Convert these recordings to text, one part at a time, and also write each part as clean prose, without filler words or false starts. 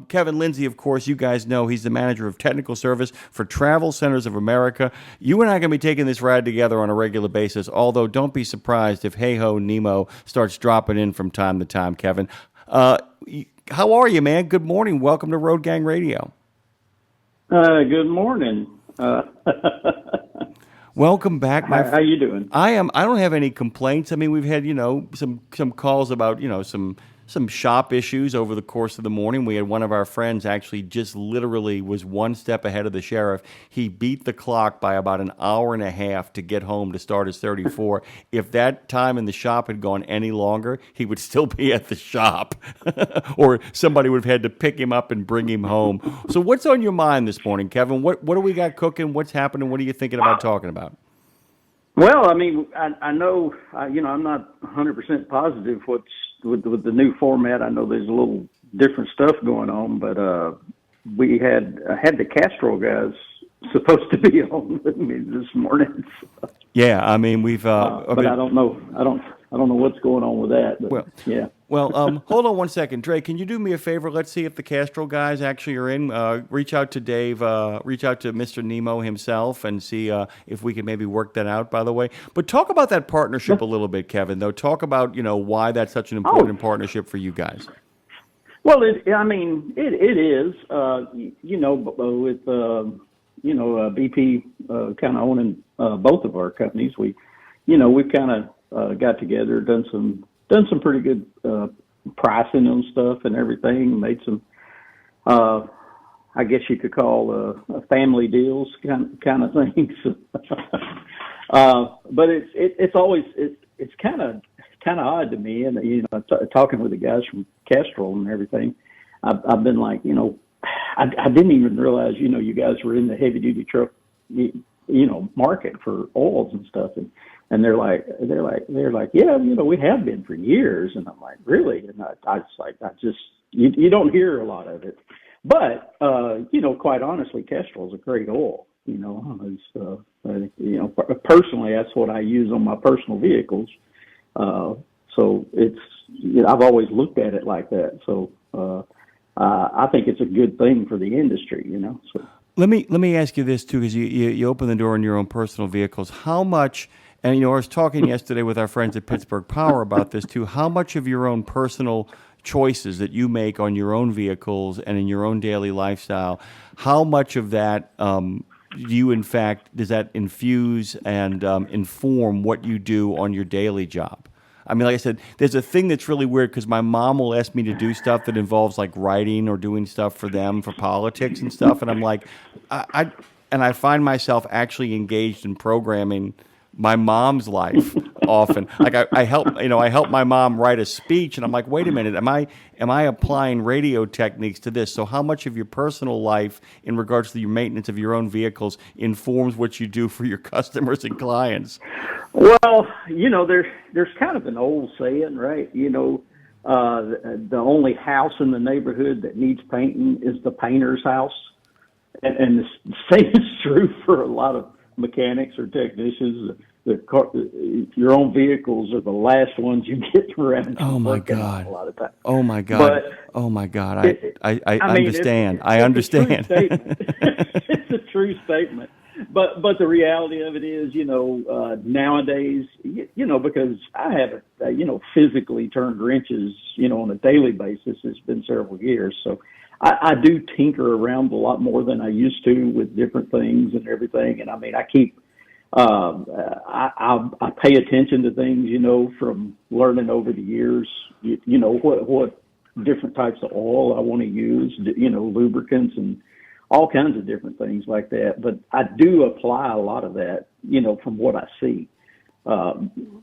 Kevin Lindsey, of course, you guys know he's the manager of technical service for TravelCenters of America. You and I are going to be taking this ride together on a regular basis, although don't be surprised if Hey-Ho Nemo starts dropping in from time to time, Kevin. How are you, man? Good morning. Welcome to Road Gang Radio. Good morning. Welcome back, my How you doing? I don't have any complaints. I mean, we've had some calls about some shop issues over the course of the morning. We had one of our friends actually just literally was one step ahead of the sheriff. He beat the clock by about an hour and a half to get home to start his 34. If that time in the shop had gone any longer, he would still be at the shop, or somebody would have had to pick him up and bring him home. So, what's on your mind this morning, Kevin? What do we got cooking? What's happening? What are you thinking about talking about? Well, I mean, I know, I'm not 100% positive what's with the new format. I know there's a little different stuff going on, but we had the Castrol guys supposed to be on with me this morning. Yeah, I mean, we've. But I don't know. I don't know what's going on with that. But, yeah. Well, hold on one second, Dre. Can you do me a favor? Let's see if the Castrol guys actually are in. Reach out to Dave. Reach out to Mr. Nemo himself and see if we can maybe work that out. By the way, but talk about that partnership a little bit, Kevin. Though, talk about why that's such an important partnership for you guys. Well, it is. With BP kind of owning both of our companies, we've kind of got together, done some pretty good pricing on stuff and everything. Made some, I guess you could call family deals kind of things. But it's always it's kind of odd to me, and talking with the guys from Castrol and everything, I've been like, I didn't even realize you guys were in the heavy duty truck market for oils and stuff, and they're like, yeah, we have been for years. And I'm like, really? And you don't hear a lot of it, but, quite honestly, Castrol is a great oil, personally, that's what I use on my personal vehicles. So it's, I've always looked at it like that. So, I think it's a good thing for the industry, so. Let me ask you this too, because you open the door in your own personal vehicles. How much, and I was talking yesterday with our friends at Pittsburgh Power about this too. How much of your own personal choices that you make on your own vehicles and in your own daily lifestyle, how much of that does that infuse and inform what you do on your daily job? I mean, like I said, there's a thing that's really weird because my mom will ask me to do stuff that involves like writing or doing stuff for them for politics and stuff, and I'm like, I find myself actually engaged in programming my mom's life often. Like I help my mom write a speech, and I'm like, wait a minute, am I applying radio techniques to this? So how much of your personal life in regards to your maintenance of your own vehicles informs what you do for your customers and clients? Well, there's kind of an old saying, right? The only house in the neighborhood that needs painting is the painter's house. And the same is true for a lot of mechanics or technicians. Your own vehicles are the last ones you get around. Oh my God! A lot of times. Oh my God! Oh my God! I understand. I understand. It's a true statement. But the reality of it is, nowadays, because I haven't, physically turned wrenches, on a daily basis. It's been several years, so. I do tinker around a lot more than I used to with different things and everything. And I mean, I keep, I pay attention to things, from learning over the years, what different types of oil I want to use, lubricants and all kinds of different things like that. But I do apply a lot of that, from what I see,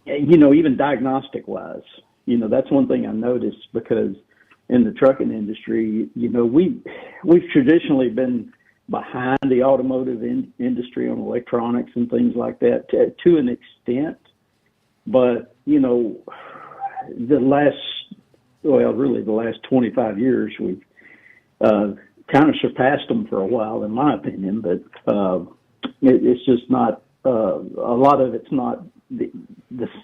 even diagnostic wise, that's one thing I noticed because in the trucking industry, we've traditionally been behind the automotive industry on electronics and things like that to an extent. But, the last 25 years, we've kind of surpassed them for a while, in my opinion. But it's just not, a lot of it's not the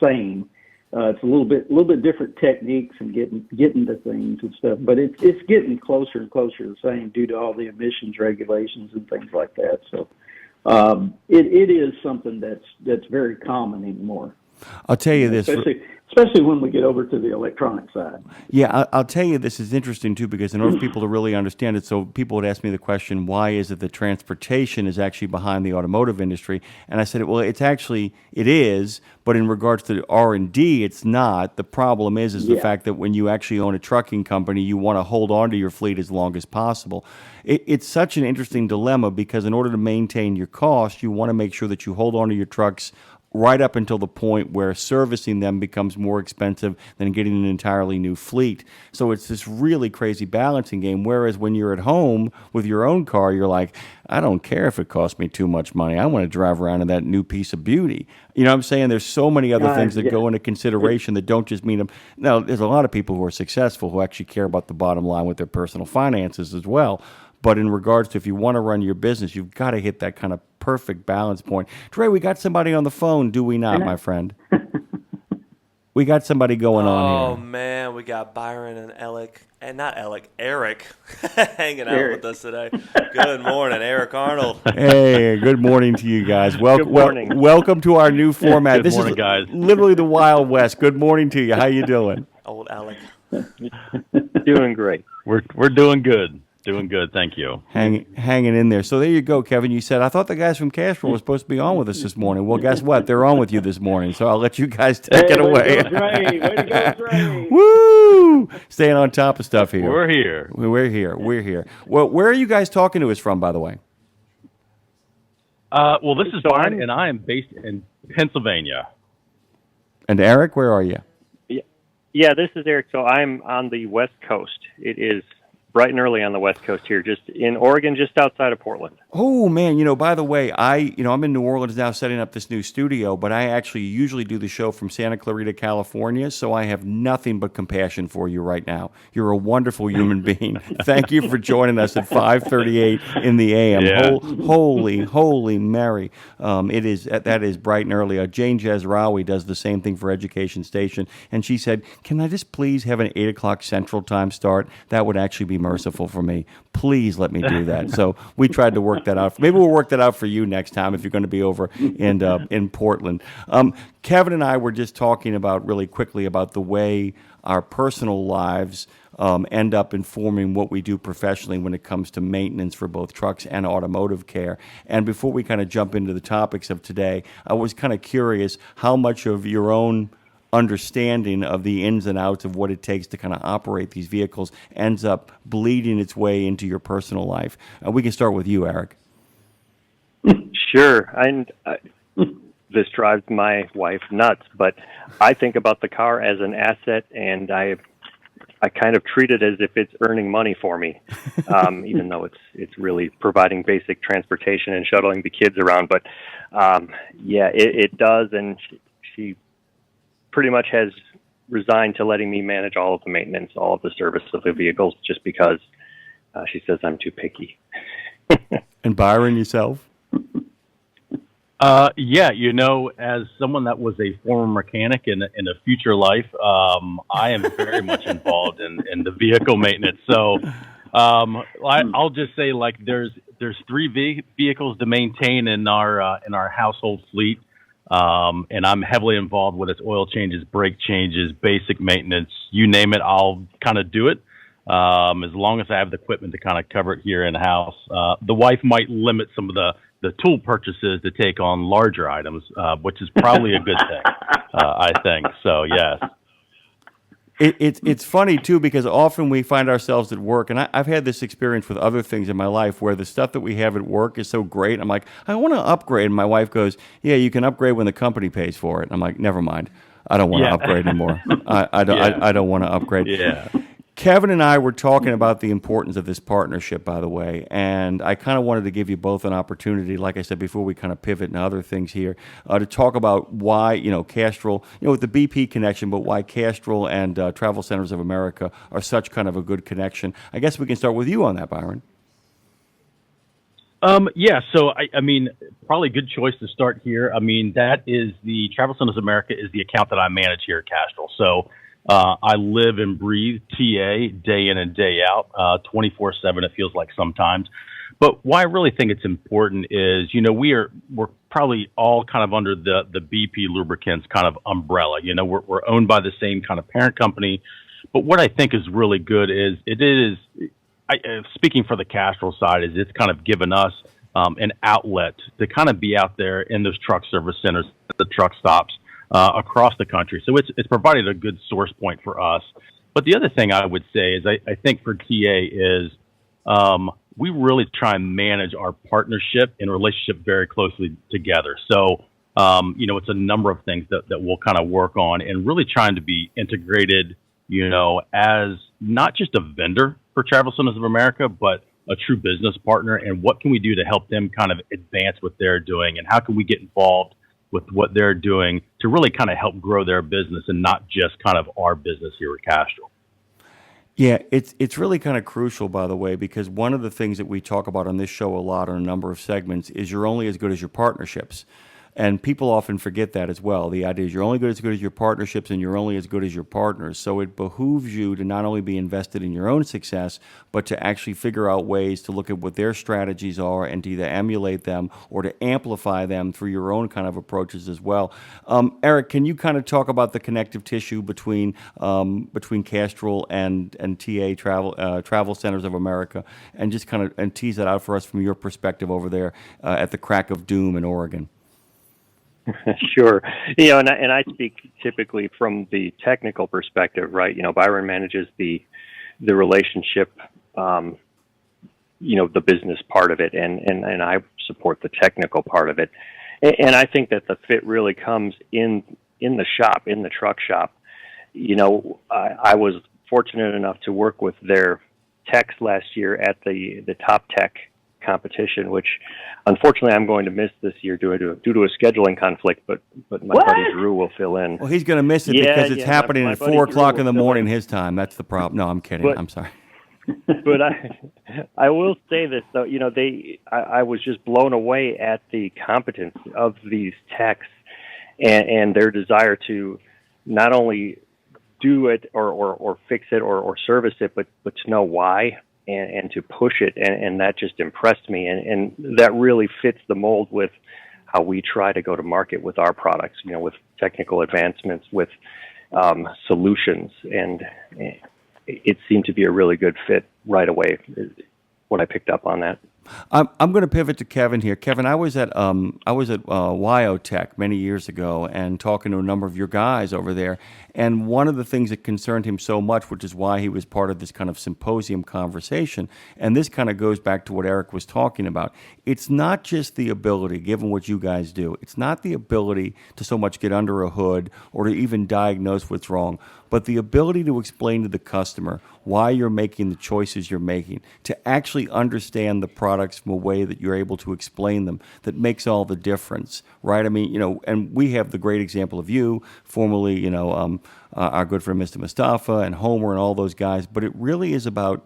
same It's a little bit different techniques and getting to things and stuff, but it's getting closer and closer to the same due to all the emissions regulations and things like that. So it is something that's very common anymore. I'll tell you this. Especially when we get over to the electronic side. Yeah, I'll tell you this is interesting too, because in order for people to really understand it, so people would ask me the question, why is it that transportation is actually behind the automotive industry? And I said, well, it is, but in regards to R&D, it's not. The problem is the fact that when you actually own a trucking company, you want to hold on to your fleet as long as possible. It's such an interesting dilemma, because in order to maintain your cost, you want to make sure that you hold on to your trucks right up until the point where servicing them becomes more expensive than getting an entirely new fleet. So it's this really crazy balancing game, whereas when you're at home with your own car, you're like, I don't care if it costs me too much money. I want to drive around in that new piece of beauty. You know what I'm saying? There's so many other things that go into consideration that don't just mean them. Now, there's a lot of people who are successful who actually care about the bottom line with their personal finances as well. But in regards to if you want to run your business, you've got to hit that kind of perfect balance point. Trey, we got somebody on the phone, do we not, my friend? We got somebody going on here. Oh, man, we got Byron and Eric hanging out with us today. Good morning, Eric Arnold. Hey, good morning to you guys. Good morning. Welcome to our new format. Good morning, guys. Literally the Wild West. Good morning to you. How you doing? Old Alec. Doing great. We're doing good. Doing good, thank you. Hanging in there. So there you go, Kevin. You said, I thought the guys from Castrol were supposed to be on with us this morning. Well, guess what? They're on with you this morning, so I'll let you guys take it away. Way to go, Dre. Woo! Staying on top of stuff here. We're here. We're here. Well, where are you guys talking to us from, by the way? Well, this is Byron, and I am based in Pennsylvania. And Eric, where are you? Yeah, this is Eric. So I'm on the West Coast. It is bright and early on the West Coast here, just in Oregon, just outside of Portland. Oh, man, by the way, I'm in New Orleans now setting up this new studio, but I actually usually do the show from Santa Clarita, California, so I have nothing but compassion for you right now. You're a wonderful human being. Thank you for joining us at 5:38 in the a.m. Yeah. Holy Mary. That is bright and early. Jane Jezraoui does the same thing for Education Station, and she said, can I just please have an 8 o'clock Central Time start? That would actually be merciful for me. Please let me do that. So we tried to work that out. Maybe we'll work that out for you next time if you're going to be over in Portland. Kevin and I were just talking about really quickly about the way our personal lives end up informing what we do professionally when it comes to maintenance for both trucks and automotive care. And before we kind of jump into the topics of today, I was kind of curious how much of your own understanding of the ins and outs of what it takes to kind of operate these vehicles ends up bleeding its way into your personal life. We can start with you, Eric. Sure. And this drives my wife nuts, but I think about the car as an asset, and I kind of treat it as if it's earning money for me, even though it's really providing basic transportation and shuttling the kids around. But it does, and she pretty much has resigned to letting me manage all of the maintenance, all of the service of the vehicles, just because she says I'm too picky. And Byron, yourself? As someone that was a former mechanic in a future life, I am very much involved in the vehicle maintenance. So I'll just say, like, there's 3 vehicles to maintain in our household fleet. And I'm heavily involved with its oil changes, brake changes, basic maintenance, you name it, I'll kind of do it. As long as I have the equipment to kind of cover it here in the house. The wife might limit some of the tool purchases to take on larger items, which is probably a good thing, I think. So, yes. It's funny, too, because often we find ourselves at work, and I've had this experience with other things in my life where the stuff that we have at work is so great. I'm like, I want to upgrade. And my wife goes, yeah, you can upgrade when the company pays for it. And I'm like, never mind. I don't want to upgrade anymore. I don't want to upgrade. Yeah. Kevin and I were talking about the importance of this partnership, by the way, and I kind of wanted to give you both an opportunity, like I said before, we kind of pivot into other things here, to talk about why, Castrol, with the BP connection, but why Castrol and TravelCenters of America are such kind of a good connection. I guess we can start with you on that, Byron. Yeah, so I mean, probably a good choice to start here. I mean, that is the TravelCenters of America is the account that I manage here at Castrol. So I live and breathe TA day in and day out, 24/7. It feels like sometimes. But why I really think it's important is, we're probably all kind of under the BP Lubricants kind of umbrella. We're owned by the same kind of parent company. But what I think is really good is speaking for the Castrol side, is it's kind of given us an outlet to kind of be out there in those truck service centers, the truck stops across the country. So it's provided a good source point for us. But the other thing I would say is I think for TA is we really try and manage our partnership and relationship very closely together. So, it's a number of things that we'll kind of work on and really trying to be integrated, as not just a vendor for TravelCenters of America, but a true business partner. And what can we do to help them kind of advance what they're doing? And how can we get involved with what they're doing to really kind of help grow their business and not just kind of our business here at Castrol? Yeah, it's really kind of crucial, by the way, because one of the things that we talk about on this show a lot on a number of segments is you're only as good as your partnerships. And people often forget that as well. The idea is you're only as good as your partnerships and you're only as good as your partners. So it behooves you to not only be invested in your own success, but to actually figure out ways to look at what their strategies are and to either emulate them or to amplify them through your own kind of approaches as well. Eric, can you kind of talk about the connective tissue between Castrol and TA TravelCenters of America, and just kind of tease that out for us from your perspective over there at the crack of doom in Oregon? Sure. And I speak typically from the technical perspective, right? Byron manages the relationship, the business part of it, and I support the technical part of it. And I think that the fit really comes in the shop, in the truck shop. I was fortunate enough to work with their techs last year at the Top Tech competition, which unfortunately I'm going to miss this year due to a scheduling conflict, but my buddy Drew will fill in. Well, he's going to miss it because it's happening at 4 o'clock in the morning his time. That's the problem. No, I'm kidding. I'm sorry. But I will say this though, I was just blown away at the competence of these techs and their desire to not only do it or fix it or service it, but to know why. And to push it, and that just impressed me, and that really fits the mold with how we try to go to market with our products, with technical advancements, with solutions, and it seemed to be a really good fit right away when I picked up on that. I'm going to pivot to Kevin here. Kevin, I was at Wyotech many years ago and talking to a number of your guys over there. And one of the things that concerned him so much, which is why he was part of this kind of symposium conversation, and this kind of goes back to what Eric was talking about. It's not just the ability, given what you guys do, it's not the ability to so much get under a hood or to even diagnose what's wrong, but the ability to explain to the customer why you're making the choices you're making, to actually understand the products from a way that you're able to explain them, that makes all the difference, right? I mean, and we have the great example of you, formerly, our good friend Mr. Mustafa and Homer and all those guys, but it really is about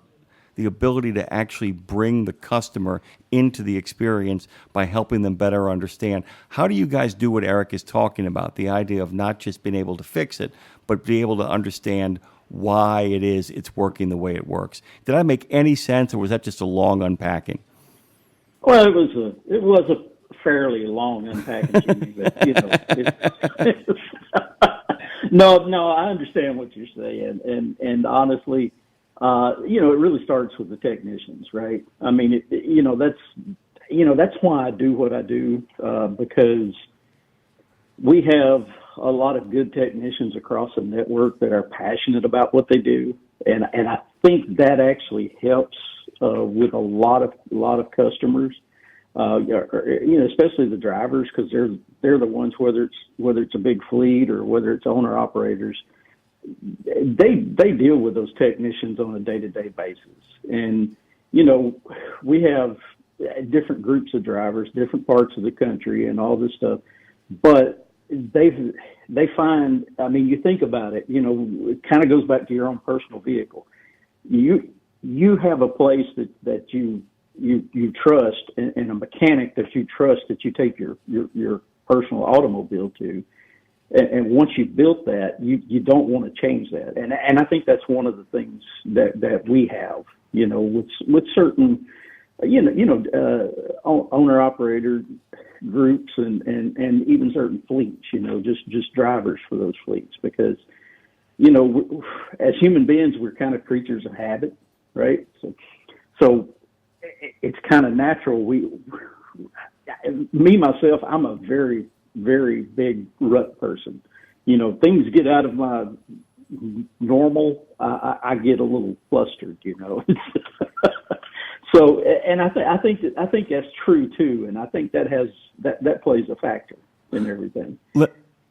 the ability to actually bring the customer into the experience by helping them better understand. How do you guys do what Eric is talking about? The idea of not just being able to fix it, but be able to understand why it's working the way it works. Did I make any sense, or was that just a long unpacking? Well, it was a fairly long unpacking, but no, I understand what you're saying, and honestly, it really starts with the technicians, right? I mean, that's why I do what I do, because we have a lot of good technicians across the network that are passionate about what they do, and I think that actually helps with a lot of customers, especially the drivers, because they're the ones, whether it's a big fleet or whether it's owner operators, they deal with those technicians on a day-to-day basis. And we have different groups of drivers, different parts of the country, and all this stuff, but they find, I mean, you think about it, it kind of goes back to your own personal vehicle. You have a place that you you trust, and a mechanic that you trust that you take your personal automobile to. And once you've built that, you don't want to change that. And I think that's one of the things that we have, with certain, owner operator groups and even certain fleets, just drivers for those fleets, because, as human beings, we're kind of creatures of habit, right? So it's kind of natural. Myself, I'm a very, very big rut person. Things get out of my normal, I get a little flustered, So, and I think that's true too, and I think that plays a factor in everything.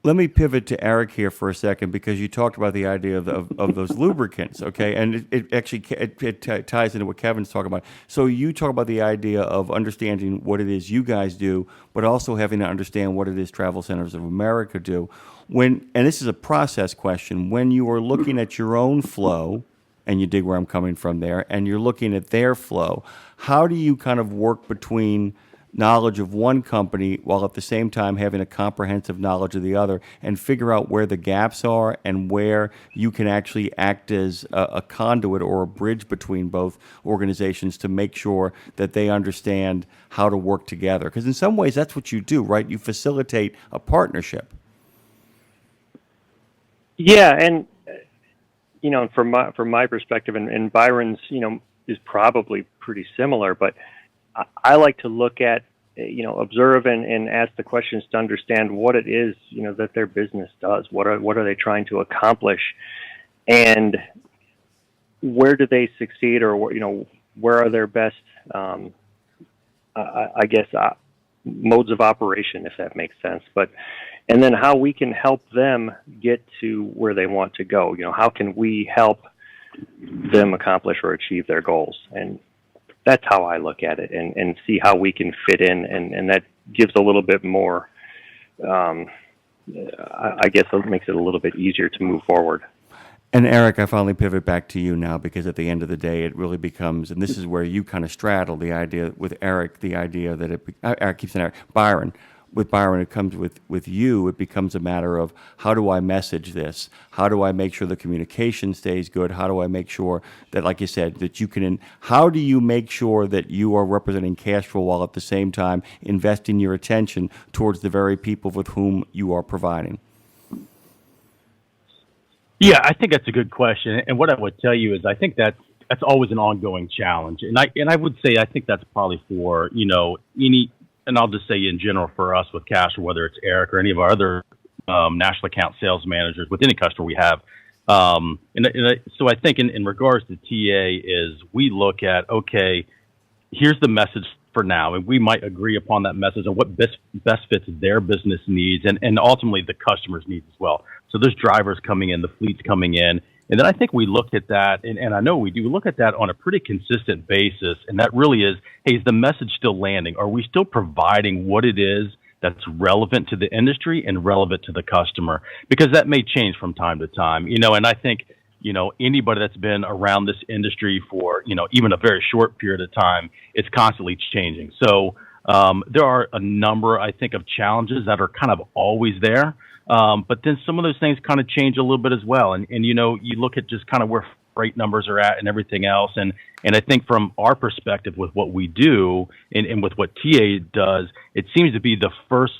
Let me pivot to Eric here for a second, because you talked about the idea of those lubricants, okay? And it actually ties into what Kevin's talking about. So you talk about the idea of understanding what it is you guys do, but also having to understand what it is TravelCenters of America do. And this is a process question, when you are looking at your own flow, and you dig where I'm coming from there, and you're looking at their flow, how do you kind of work between knowledge of one company while at the same time having a comprehensive knowledge of the other, and figure out where the gaps are and where you can actually act as a conduit or a bridge between both organizations to make sure that they understand how to work together? Because in some ways that's what you do, right? You facilitate a partnership. Yeah, and from my perspective, and Byron's, is probably pretty similar, but I like to look at, observe and ask the questions to understand what it is, that their business does. What are they trying to accomplish, and where do they succeed, or where are their best, I guess, modes of operation, if that makes sense. And then how we can help them get to where they want to go. How can we help them accomplish or achieve their goals? And that's how I look at it, and see how we can fit in, and that gives a little bit more, I guess it makes it a little bit easier to move forward. And Eric, I finally pivot back to you now, because at the end of the day, it really becomes, and this is where you kind of straddle the idea with Eric, the idea that Eric keeps saying Eric, Byron. With Byron, it comes with you, it becomes a matter of, how do I message this? How do I make sure the communication stays good? How do I make sure that, like you said, that you can, how do you make sure that you are representing Castrol while at the same time investing your attention towards the very people with whom you are providing? Yeah, I think that's a good question. And what I would tell you is, I think that's always an ongoing challenge. And I would say, I think that's probably for, and I'll just say in general for us with Castrol, whether it's Eric or any of our other national account sales managers with any customer we have. So I think in regards to TA is, we look at, okay, here's the message for now, and we might agree upon that message and what best fits their business needs and ultimately the customer's needs as well. So there's drivers coming in, the fleet's coming in. And then I think we look at that, and I know we do look at that on a pretty consistent basis, and that really is, hey, is the message still landing? Are we still providing what it is that's relevant to the industry and relevant to the customer? Because that may change from time to time, and I think, anybody that's been around this industry for, even a very short period of time, it's constantly changing. So there are a number, I think, of challenges that are kind of always there. But then some of those things kind of change a little bit as well. And you look at just kind of where freight numbers are at and everything else. And I think from our perspective with what we do and with what TA does, it seems to be the first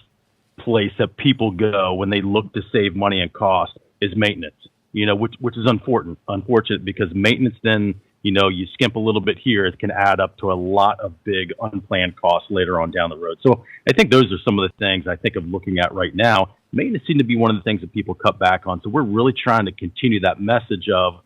place that people go when they look to save money and cost is maintenance, which is unfortunate because maintenance then, you skimp a little bit here, it can add up to a lot of big unplanned costs later on down the road. So I think those are some of the things I think of looking at right now. Maintenance seems to be one of the things that people cut back on. So we're really trying to continue that message of,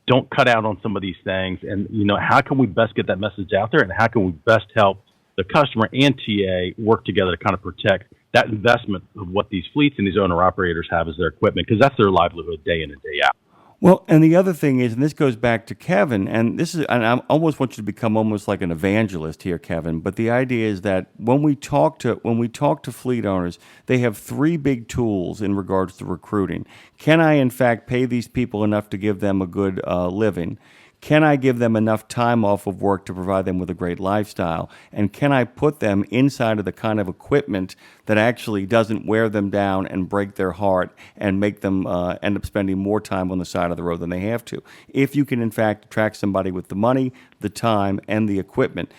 don't cut out on some of these things. And, how can we best get that message out there, and how can we best help the customer and TA work together to kind of protect that investment of what these fleets and these owner operators have as their equipment, because that's their livelihood day in and day out. Well, and the other thing is, and this goes back to Kevin, and I almost want you to become almost like an evangelist here, Kevin. But the idea is that when we talk to fleet owners, they have three big tools in regards to recruiting. Can I, in fact, pay these people enough to give them a good living? can I give them enough time off of work to provide them with a great lifestyle? And can I put them inside of the kind of equipment that actually doesn't wear them down and break their heart and make them end up spending more time on the side of the road than they have to? If you can, in fact, attract somebody with the money, the time, and the equipment.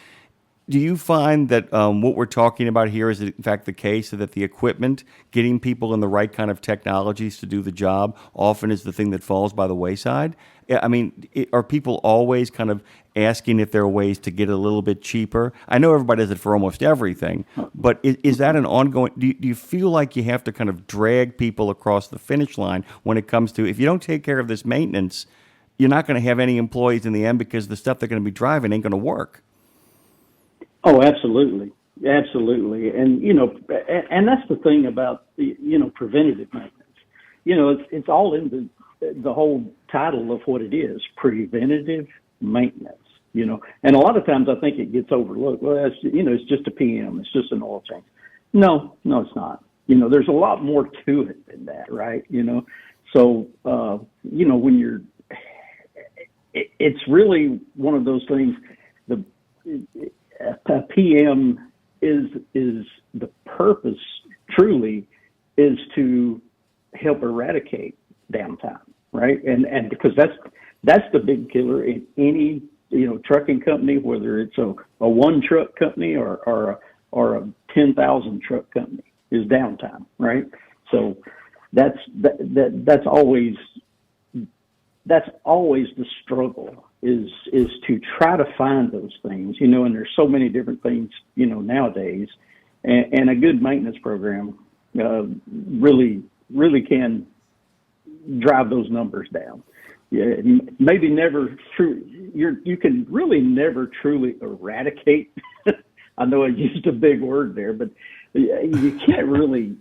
Do you find that what we're talking about here is in fact the case, that the equipment, getting people in the right kind of technologies to do the job, often is the thing that falls by the wayside? I mean, are people always kind of asking if there are ways to get it a little bit cheaper? I know everybody does it for almost everything, but is that an ongoing, do you feel like you have to kind of drag people across the finish line when it comes to, if you don't take care of this maintenance, you're not going to have any employees in the end because the stuff they're going to be driving ain't going to work? Oh, absolutely. Absolutely. And, and that's the thing about, preventative maintenance. It's all in the whole title of what it is, preventative maintenance, and a lot of times I think it gets overlooked. Well, it's just a PM. It's just an oil change. No, it's not. There's a lot more to it than that, right? So, when you're, it's really one of those things, a PM is the purpose truly is to help eradicate downtime, right? And because that's the big killer in any trucking company, whether it's a one truck company or a 10,000 truck company, is downtime, right? So that's always the struggle. Is to try to find those things, and there's so many different things, nowadays, and a good maintenance program really can drive those numbers down. Yeah, maybe never true. You can really never truly eradicate. I know I used a big word there, but you can't really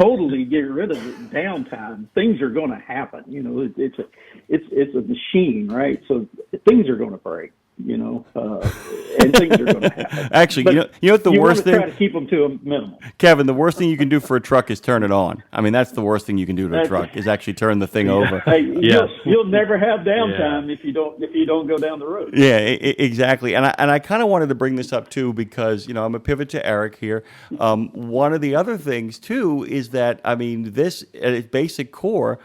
totally get rid of the downtime. Things are going to happen. It's a machine, right? So things are going to break. And things are going to happen. Actually, but you know what the worst thing? Try to keep them to a minimum. Kevin, the worst thing you can do for a truck is turn it on. I mean, that's the worst thing you can do to a truck is actually turn the thing over. Hey, you'll never have downtime if you don't go down the road. Yeah, exactly. And I kind of wanted to bring this up too because I'm a pivot to Eric here. One of the other things too is that this at its basic core,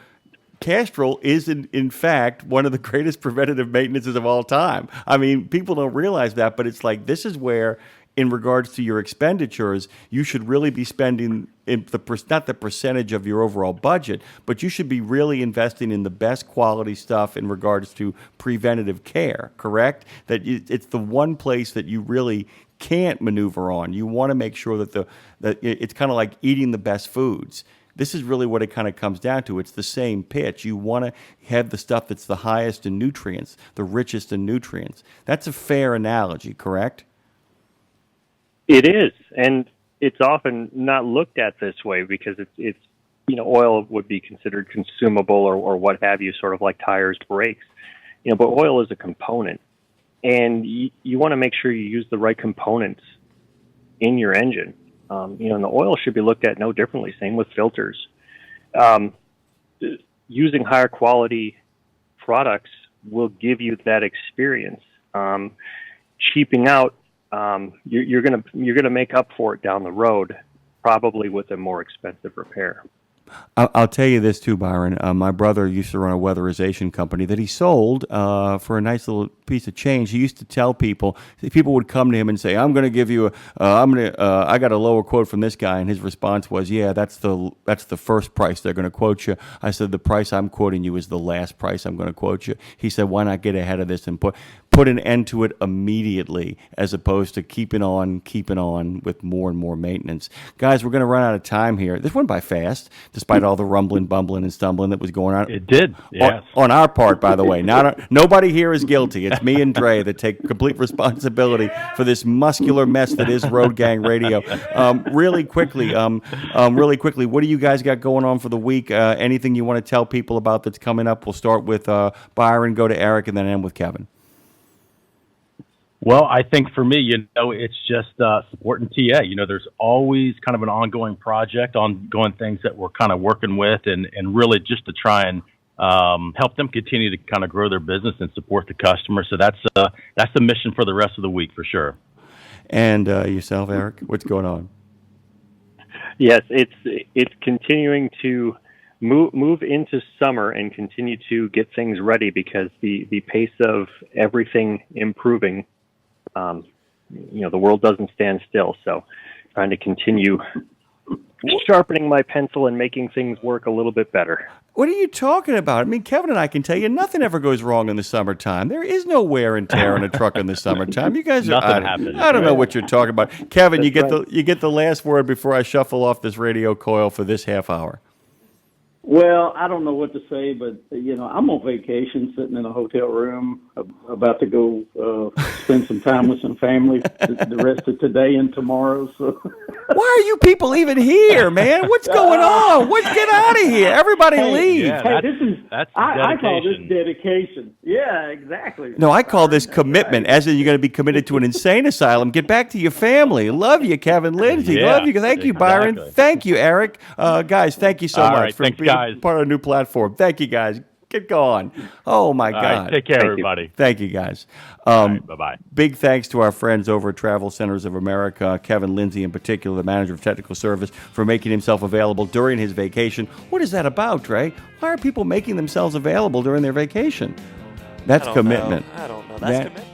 Castrol is, in fact, one of the greatest preventative maintenances of all time. I mean, people don't realize that, but it's like this is where, in regards to your expenditures, you should really be spending not the percentage of your overall budget, but you should be really investing in the best quality stuff in regards to preventative care, correct? That it's the one place that you really can't maneuver on. You want to make sure that it's kind of like eating the best foods. This is really what it kind of comes down to. It's the same pitch. You want to have the stuff that's the highest in nutrients, the richest in nutrients. That's a fair analogy, correct? It is, and it's often not looked at this way because it's oil would be considered consumable or what have you, sort of like tires, brakes. But oil is a component, and you want to make sure you use the right components in your engine. And the oil should be looked at no differently. Same with filters. Using higher quality products will give you that experience. Cheaping out, you're gonna make up for it down the road, probably with a more expensive repair. I'll tell you this too, Byron. My brother used to run a weatherization company that he sold for a nice little piece of change. He used to tell people would come to him and say, "I'm going to give you I got a lower quote from this guy," and his response was, "Yeah, that's the first price they're going to quote you." I said, "The price I'm quoting you is the last price I'm going to quote you." He said, "Why not get ahead of this and put an end to it immediately, as opposed to keeping on with more and more maintenance." Guys, we're going to run out of time here. This went by fast, despite all the rumbling, bumbling, and stumbling that was going on. It did, yes. On our part, by the way. Nobody here is guilty. It's me and Dre that take complete responsibility for this muscular mess that is Road Gang Radio. Really quickly, what do you guys got going on for the week? Anything you want to tell people about that's coming up? We'll start with Byron, go to Eric, and then end with Kevin. Well, I think for me, it's just supporting TA. There's always kind of an ongoing project, ongoing things that we're kind of working with, and really just to try and help them continue to kind of grow their business and support the customer. So that's the mission for the rest of the week for sure. And yourself, Eric, what's going on? Yes, it's continuing to move into summer and continue to get things ready because the pace of everything improving, the world doesn't stand still. So trying to continue sharpening my pencil and making things work a little bit better. What are you talking about? I mean, Kevin and I can tell you nothing ever goes wrong in the summertime. There is no wear and tear in a truck in the summertime. You guys are Nothing happens. I don't know what you're talking about. Kevin, you get the last word before I shuffle off this radio coil for this half hour. Well, I don't know what to say, but, I'm on vacation sitting in a hotel room, about to go spend some time with some family the rest of today and tomorrow. So, why are you people even here, man? What's going on? Get out of here. Everybody leave. Yeah, that's I call this dedication. dedication. Yeah, exactly. No, I call this commitment, as in you're going to be committed to an insane asylum. Get back to your family. Love you, Kevin, Lindsey. Yeah, Love you. Thank you, Byron. exactly. Thank you, Eric. Guys, thank you so All much right, for thanks, being guys. part of a new platform. Thank you, guys. Get going. Oh, my All God. right, take care, everybody. Thank you, guys. Bye-bye. Big thanks to our friends over at Travel Centers of America, Kevin Lindsey in particular, the manager of technical service, for making himself available during his vacation. What is that about, Trey? Why are people making themselves available during their vacation? That's commitment. I don't know. That's commitment.